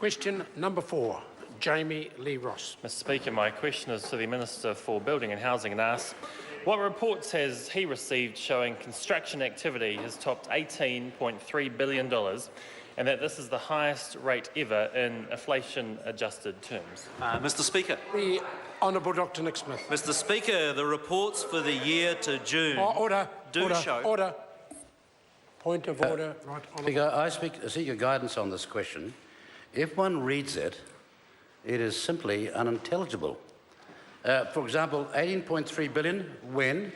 Question number 4, Jami-Lee Ross. Mr Speaker, my question is to the Minister for Building and Housing and asks, what reports has he received showing construction activity has topped $18.3 billion and that this is the highest rate ever in inflation-adjusted terms? Mr Speaker. The Honourable Dr Nick Smith. Mr Speaker, the reports for the year to June show... Order. Point of order. Right, Speaker, I seek your guidance on this question. If one reads it, it is simply unintelligible. For example, $18.3 billion, when?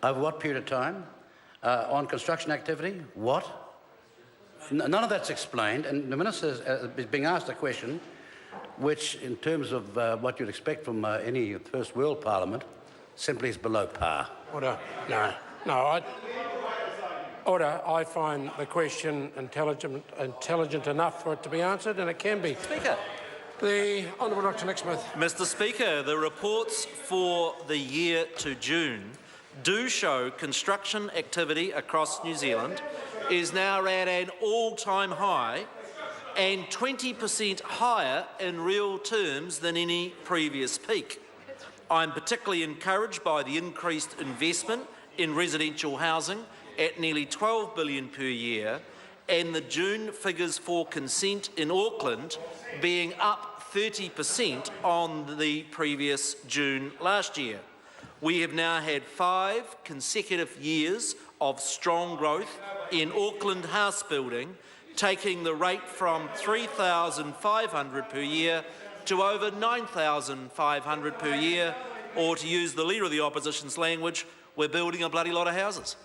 Over what period of time? On construction activity? What? None of that's explained, and the Minister is being asked a question which, in terms of what you'd expect from any first world parliament, simply is below par. Order. No. Order. I find the question intelligent enough for it to be answered, and it can be. Speaker. The Honourable Dr Nick Smith. Mr Speaker, the reports for the year to June do show construction activity across New Zealand is now at an all-time high and 20% higher in real terms than any previous peak. I'm particularly encouraged by the increased investment in residential housing at nearly $12 billion per year, and the June figures for consent in Auckland being up 30% on the previous June last year. We have now had 5 consecutive years of strong growth in Auckland house building, taking the rate from 3,500 per year to over 9,500 per year, or to use the Leader of the Opposition's language, we're building a bloody lot of houses.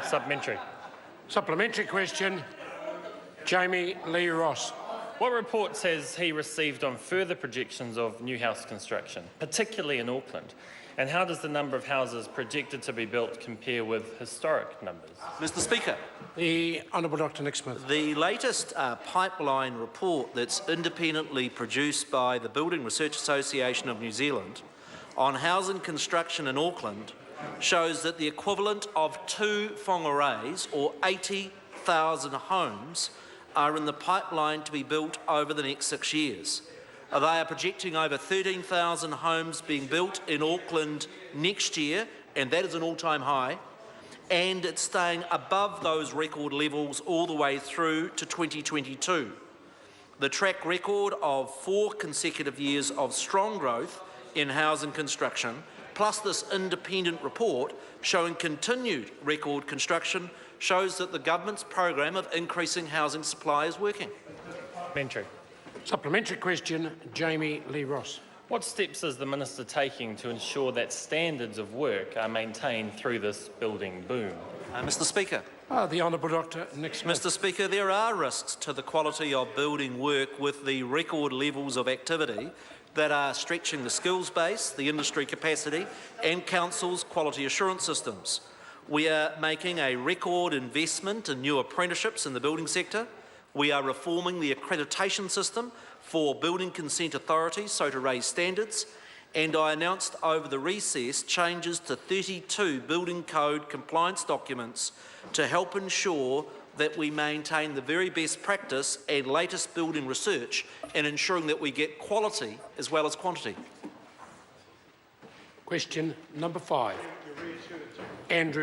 Supplementary. Supplementary question, Jami-Lee Ross. What reports has he received on further projections of new house construction, particularly in Auckland? And how does the number of houses projected to be built compare with historic numbers? Mr Speaker. The Honourable Dr Nick Smith. The latest pipeline report that's independently produced by the Building Research Association of New Zealand on housing construction in Auckland shows that the equivalent of 2 whangareis, or 80,000 homes, are in the pipeline to be built over the next 6 years. They are projecting over 13,000 homes being built in Auckland next year, and that is an all-time high, and it's staying above those record levels all the way through to 2022. The track record of 4 consecutive years of strong growth in housing construction, plus this independent report showing continued record construction, shows that the government's program of increasing housing supply is working. Supplementary question, Jami-Lee Ross. What steps is the Minister taking to ensure that standards of work are maintained through this building boom? Mr Speaker. The Honourable Dr Nick Smith. Mr Speaker, there are risks to the quality of building work with the record levels of activity that are stretching the skills base, the industry capacity and council's quality assurance systems. We are making a record investment in new apprenticeships in the building sector. We are reforming the accreditation system for building consent authorities so to raise standards, and I announced over the recess changes to 32 building code compliance documents to help ensure that we maintain the very best practice and latest building research in ensuring that we get quality as well as quantity. Question number 5, Andrew